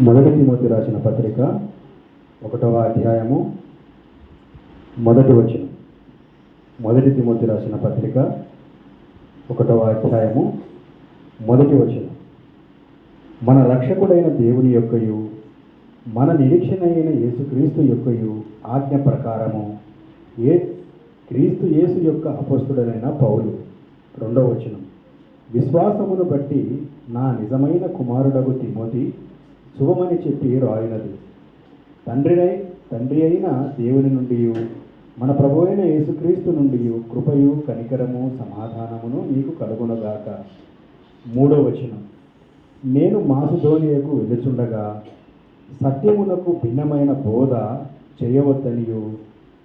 మొదటి తిమోతి రాసిన పత్రిక 1వ అధ్యాయము మొదటి వచనం. మొదటి తిమోతి రాసిన పత్రిక 1వ అధ్యాయము మొదటి వచనం. మన రక్షకుడైన దేవుని యొక్కయు మన నిరీక్షణ అయిన యేసుక్రీస్తు యొక్కయు ఆజ్ఞ ప్రకారము క్రీస్తు యేసు యొక్క అపొస్తలుడైన పౌలు. 2వ వచనం. విశ్వాసమును బట్టి నా నిజమైన కుమారుడగు తిమోతి శుభమని చెప్పి రాయినది. తండ్రి అయిన దేవుని నుండి మన ప్రభు అయిన యేసుక్రీస్తు నుండి కృపయు కనికరము సమాధానమును మీకు కలుగునగాక. 3వ వచనం. నేను మాసిదోనియకు వెలుచుండగా సత్యమునకు భిన్నమైన బోధ చేయవద్దనియు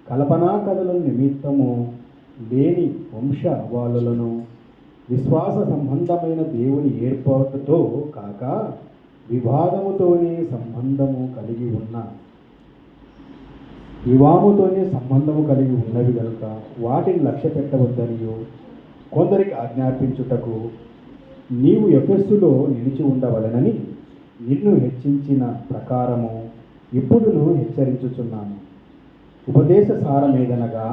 కల్పనా కథల నిమిత్తము లేని వంశవాళులను విశ్వాస సంబంధమైన దేవుని ఏర్పాటుతో కాక వివాహముతోనే సంబంధము కలిగి ఉన్నవి కనుక వాటిని లక్ష్య పెట్టవద్దనియు కొందరికి ఆజ్ఞాపించుటకు నీవు ఎఫెస్సులో నిలిచి ఉండవలెనని నిన్ను హెచ్చించిన ప్రకారము ఇప్పుడును హెచ్చరించుచున్నాను. ఉపదేశ సారమేదనగా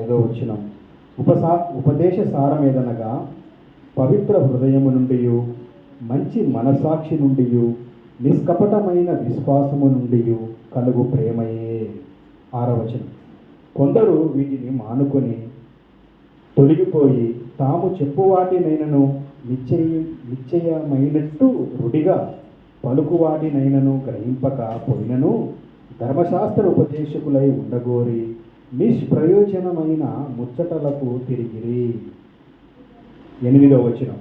5వ వచనం. ఉపదేశ సారమేదనగా పవిత్ర హృదయము నుండి మంచి మనసాక్షి నుండి నిష్కపటమైన విశ్వాసము నుండి కలుగు ప్రేమయే. 6వ వచనం. కొందరు వీటిని మానుకొని తొలగిపోయి తాము చెప్పువాటినైనను నిశ్చయమైనట్టు రుడిగా పలుకువాటినైనను గ్రహింపక పోయినను ధర్మశాస్త్ర ఉపదేశకులై ఉండగోరి నిష్ప్రయోజనమైన ముచ్చటలకు తిరిగిరి. 8వ వచనం.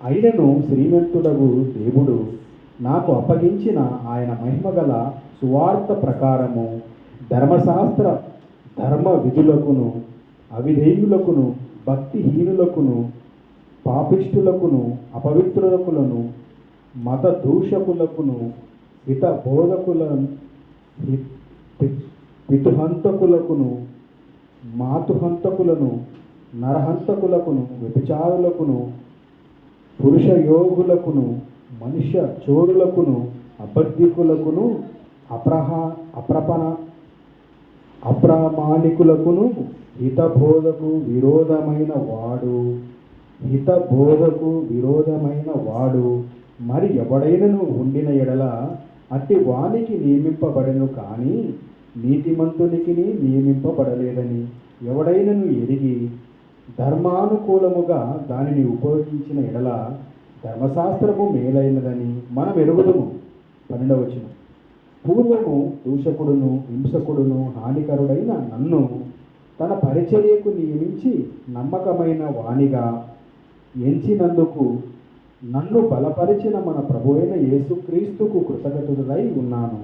అయినను శ్రీమంతుడగు దేవుడు నాకు అప్పగించిన ఆయన మహిమగల సువార్త ప్రకారము ధర్మశాస్త్ర ధర్మ విధులకును అవిధేయులకును భక్తిహీనులకును పాపిష్టులకును అపవిత్రులకులను మత దూషకులకును పితుహంతకులకును మాతుహంతకులను నరహంతకులకును వ్యభిచారులకును పురుషయోగులకును మనుష్య చోరులకును అబద్ధికులకును అప్రామాణికులకును హితబోధకు విరోధమైన వాడు మరి ఎవడైనను ఉండిన ఎడల అట్టి వానికి నియమింపబడెను కానీ నీతిమంతునికి నియమింపబడలేదని ఎవడైనను ఎరిగి ధర్మానుకూలముగా దానిని ఉపయోగించిన ఎడల ధర్మశాస్త్రము మేలైనదని మనం ఎరుగుదుము. 12వ వచనం. పూర్వము దూషకుడును హింసకుడును హానికరుడైన నన్ను తన పరిచర్యకు నియమించి నమ్మకమైన వానిగా ఎంచినందుకు నన్ను బలపరిచిన మన ప్రభు అయిన యేసుక్రీస్తుకు కృతజ్ఞతుడై ఉన్నాను.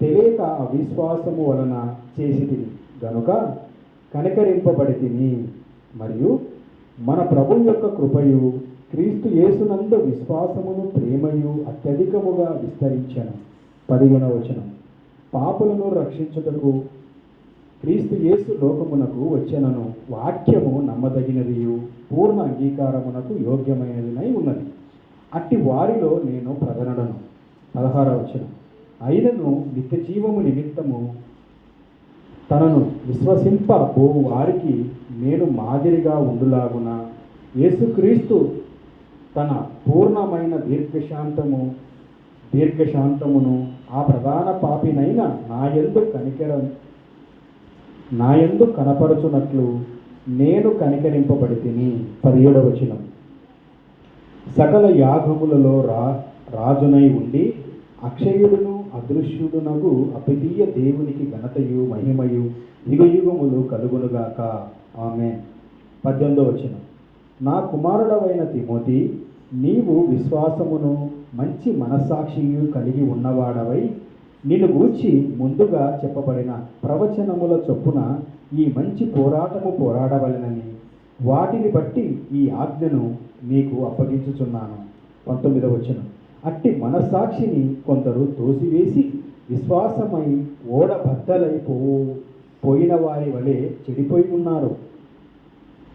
తెలియక అవిశ్వాసము వలన చేసితిని గనుక కనికరింపబడితిని. మరియు మన ప్రభు యొక్క కృపయు క్రీస్తు యేసునందు విశ్వాసమును ప్రేమయు అత్యధికముగా విస్తరించెను. 15వ వచనం. పాపులను రక్షించుటకు క్రీస్తు యేసు లోకమునకు వచ్చెనను వాక్యము నమ్మదగినదియు పూర్ణ అంగీకారమునకు యోగ్యమైనదినై ఉన్నది. అట్టి వారిలో నేను ప్రధానుడను. 16వ వచనం. అయినను నిత్య జీవము నిమిత్తము తనను విశ్వసింపబో వారికి నేను మాదిరిగా ఉండులాగున యేసుక్రీస్తు తన పూర్ణమైన దీర్ఘశాంతమును ఆ ప్రధాన పాపినైన నాయందు కనపరచునట్లు నేను కనికరింపబడితిని. 17వ వచనం. సకల యాగములలో రాజునై ఉండి అక్షయుడును అదృశ్యుడునగు అద్వితీయ దేవునికి ఘనతయు మహిమయు యుగయుగములు కలుగునుగాక. ఆమేన్. 18వ వచనం. నా కుమారుడవైన తిమోతి, నీవు విశ్వాసమును మంచి మనస్సాక్షియు కలిగి ఉన్నవాడవై నిన్ను గూర్చి ముందుగా చెప్పబడిన ప్రవచనముల చొప్పున ఈ మంచి పోరాటము పోరాడవలెనని వాటిని బట్టి ఈ ఆజ్ఞను నీకు అప్పగించుచున్నాను. 19వ వచనం. అట్టి మనస్సాక్షిని కొందరు తోసివేసి విశ్వాసమై పోయిన వారి వలె చెడిపోయి ఉన్నారు.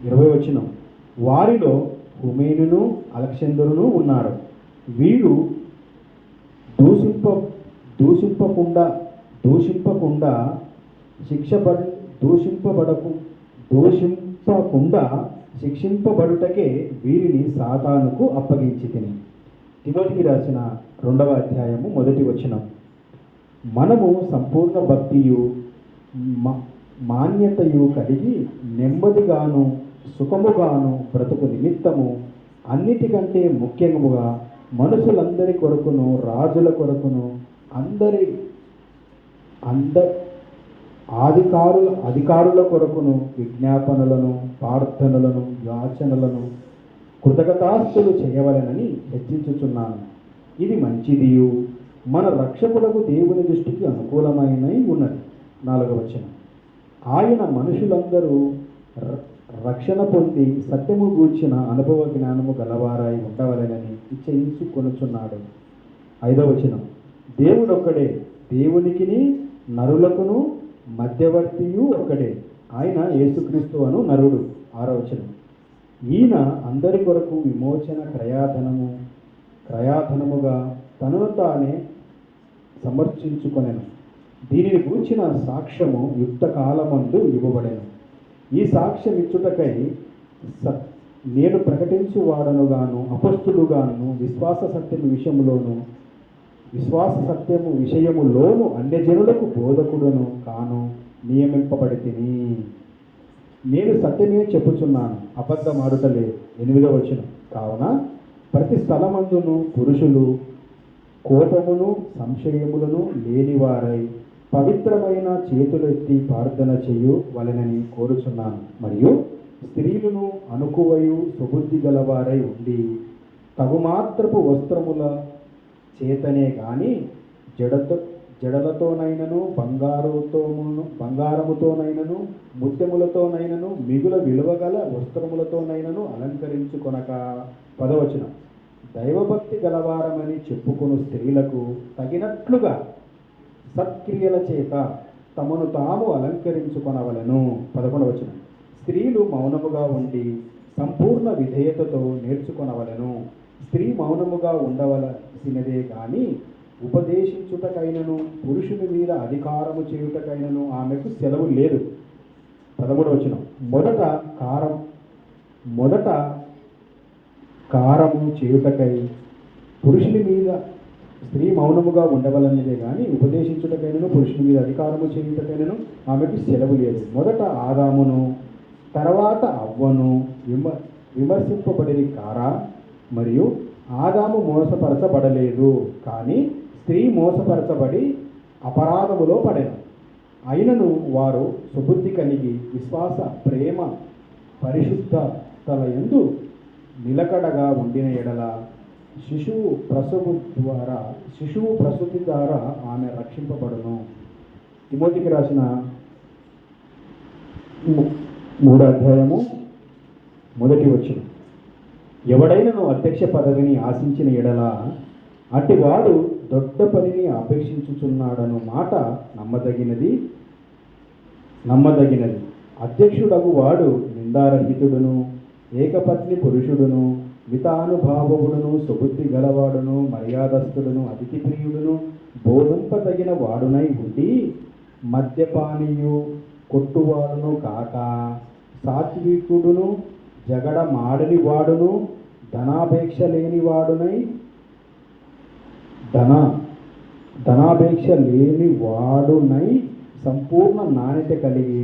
20వ వచనం. వారిలో హుమేనును అలెగ్జాందరును ఉన్నారు. వీరు దూషింపకుండా దూషింపకుండా శిక్షపడి దూషింపకుండా శిక్షింపబడుటకే వీరిని సాతానుకు అప్పగించి తిని. తిమోతికి రాసిన 2వ అధ్యాయము 1వ వచనం. మనము సంపూర్ణ భక్తియు మాన్యతయు కలిగి నెమ్మదిగాను సుఖముగాను బ్రతుకు నిమిత్తము అన్నిటికంటే ముఖ్యముగా మనుషులందరి కొరకును రాజుల కొరకును అధికారుల కొరకును విజ్ఞాపనలను ప్రార్థనలను యాచనలను కృతజ్ఞతాస్తులు చేయవలెనని హెచ్చించుచున్నాను. ఇది మంచిదియు మన రక్షకులకు దేవుని దృష్టికి అనుకూలమైనై ఉన్నది. 4వ వచనం. ఆయన మనుషులందరూ రక్షణ పొంది సత్యము గూర్చిన అనుభవ జ్ఞానము గలవారై ఉండవలెనని ఇచ్చయించుకొనుచున్నాడు. 5వ వచనం. దేవుడొక్కడే, దేవునికిని నరులకును మధ్యవర్తియు ఒక్కడే, ఆయన యేసుక్రీస్తు అను నరుడు. 6వ వచనం. ఈయన అందరి కొరకు విమోచన క్రయాధనముగా తనను తానే సమర్చించుకొనెను. దీనిని గూర్చిన సాక్ష్యము యుక్త కాలమందు ఇవ్వబడెను. ఈ సాక్ష్యం ఇచ్చుటకై నేను ప్రకటించువాడనుగాను అపొస్తలుగాను విశ్వాస సత్యము విషయములోను అన్యజనులకు బోధకుడును కాను నియమింపబడి తిని. నేను సత్యమే చెప్పుచున్నాను, అబద్ధమాడుటలేదు. 8వ వచనం. కావున ప్రతి స్థలమందును పురుషులు కోపమును సంశయములను లేనివారై పవిత్రమైన చేతులెత్తి ప్రార్థన చేయు వలెనని కోరుచున్నాను. మరియు స్త్రీలను అనుకువయు సుబుద్ధి గలవారై ఉండి తగుమాత్రపు వస్త్రముల చేతనే గాని జడలతోనైనను బంగారముతోనైనను ముత్యములతోనైనను మిగుల విలువగల వస్త్రములతోనైనను అలంకరించుకొనక. 10వ వచనం. దైవభక్తి గలవారమని చెప్పుకొను స్త్రీలకు తగినట్లుగా సత్క్రియల చేత తమను తాము అలంకరించుకొనవలెను. 11వ వచనం. స్త్రీలు మౌనముగా ఉండి సంపూర్ణ విధేయతతో నేర్చుకొనవలెను. స్త్రీ మౌనముగా ఉండవలసినదే గాని ఉపదేశించుటకైనను పురుషుని మీద అధికారము చేయుటకైనను ఆమెకు సెలవు లేదు. 13వ వచనం. మొదట కారము చేయుటకై పురుషుని మీద స్త్రీ మౌనముగా ఉండవలనిదే కానీ ఉపదేశించుటకైనను పురుషుని మీద అధికారము చేయుటకైనను ఆమెకు సెలవు లేదు. మొదట ఆదామును తర్వాత అవ్వను విమర్శింపబడిరి కారా? మరియు ఆదాము మోసపరచబడలేదు, కానీ స్త్రీ మోసపరచబడి అపరాధములో పడెను. అయినను వారు సుబుద్ధి కలిగి విశ్వాస ప్రేమ పరిశుద్ధతలయందు నిలకడగా ఉండిన ఎడల శిశువు ప్రసూతి ద్వారా ఆమె రక్షింపబడును. తిమోతికి రాసిన 3వ అధ్యాయము 1వ వచనం. ఎవడైనను అధ్యక్ష పదవిని ఆశించిన ఎడల అట్టివాడు దొడ్డ పనిని అపేక్షించుచున్నాడను మాట నమ్మదగినది. అధ్యక్షుడగు వాడు నిందారహితుడును ఏకపత్ని పురుషుడును మితానుభావముడును సుబుద్ధి గలవాడును మర్యాదస్తుడును అతిథి ప్రియుడును బోధింపదగిన వాడునై ఉండి మద్యపానీయు కొట్టువాడును కాక సాత్వికుడును జగడ మాడని వాడును ధనాపేక్ష లేని వాడునై సంపూర్ణ నాణ్యత కలిగి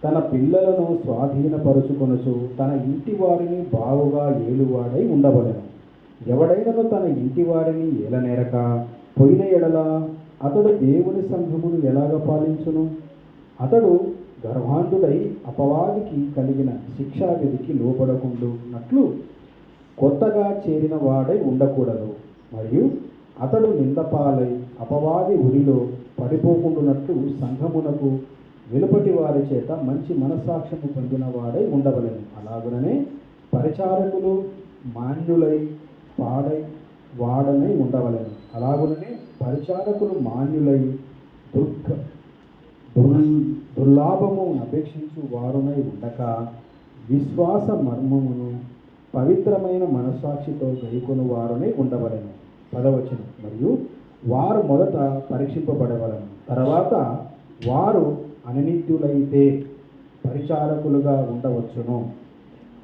తన పిల్లలను స్వాధీనపరుచుకొనుచు తన ఇంటి వారిని బాగుగా ఏలువాడై ఉండవలెను. ఎవడైనను తన ఇంటి వారిని ఏలనేరక పోయిన ఎడల అతడు దేవుని సంఘమును ఎలాగ పాలించును? అతడు గర్వాంధుడై అపవాదికి కలిగిన శిక్షావిధికి లోపడకుండునట్లు కొత్తగా చేరిన వాడై ఉండకూడదు. మరియు అతడు నిందపాలై అపవాది ఉరిలో పడిపోకుండునట్లు సంఘమునకు వెలుపటి వారి చేత మంచి మనస్సాక్ష్యము పొందిన వాడై ఉండవలెను. అలాగుననే పరిచారకులు మాన్యులై వాడనై ఉండవలెను. దుర్లాభము అపేక్షించు వారునై ఉండక విశ్వాస మర్మమును పవిత్రమైన మనస్సాక్షితో గైకొను వారునై ఉండవలెను. 10వ వచనం. మరియు వారు మొదట పరీక్షింపబడవలను, తర్వాత వారు అననిత్యులైతే పరిచారకులుగా ఉండవచ్చును.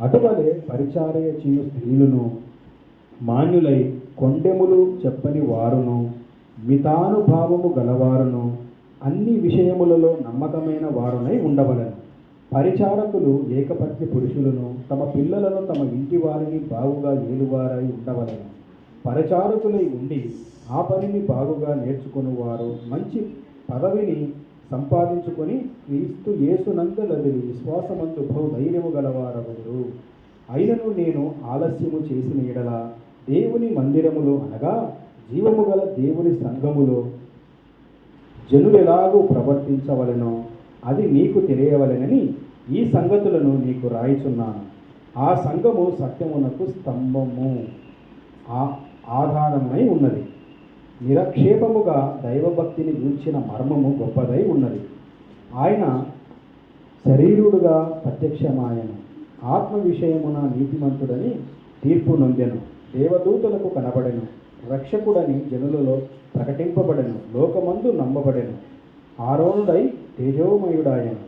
అటువలే పరిచారయ చేయు స్త్రీలను మాన్యులై కొండెములు చెప్పని వారును మితానుభావము గలవారును అన్ని విషయములలో నమ్మకమైన వారునై ఉండవలను. పరిచారకులు ఏకపత్ని పురుషులను తమ పిల్లలను తమ ఇంటి వారిని బాగుగా ఏలువారై ఉండవలను. పరిచారకులై ఉండి ఆ పనిని బాగుగా నేర్చుకుని వారు మంచి పదవిని సంపాదించుకొని క్రీస్తు యేసునందలది విశ్వాసమందు బహుధైర్యము గలవారగుదురు. అయినను నేను ఆలస్యము చేసిన ఎడల దేవుని మందిరములో అనగా జీవము గల దేవుని సంఘములో జనులెలాగూ ప్రవర్తించవలెనో అది నీకు తెలియవలెనని ఈ సంగతులను నీకు రాయిచున్నాను. ఆ సంఘము సత్యమునకు స్తంభము ఆధారమై ఉన్నది. నిరక్షేపముగా దైవభక్తిని గూర్చిన మర్మము గొప్పదై ఉన్నది. ఆయన శరీరుడుగా ప్రత్యక్షమాయను, ఆత్మ విషయమున నీతిమంతుడని తీర్పు నొందెను, దేవదూతలకు కనబడెను, రక్షకుడని జనులలో ప్రకటింపబడెను, లోకమందు నమ్మబడెను, ఆరోనుడై తేజోమయుడాయను.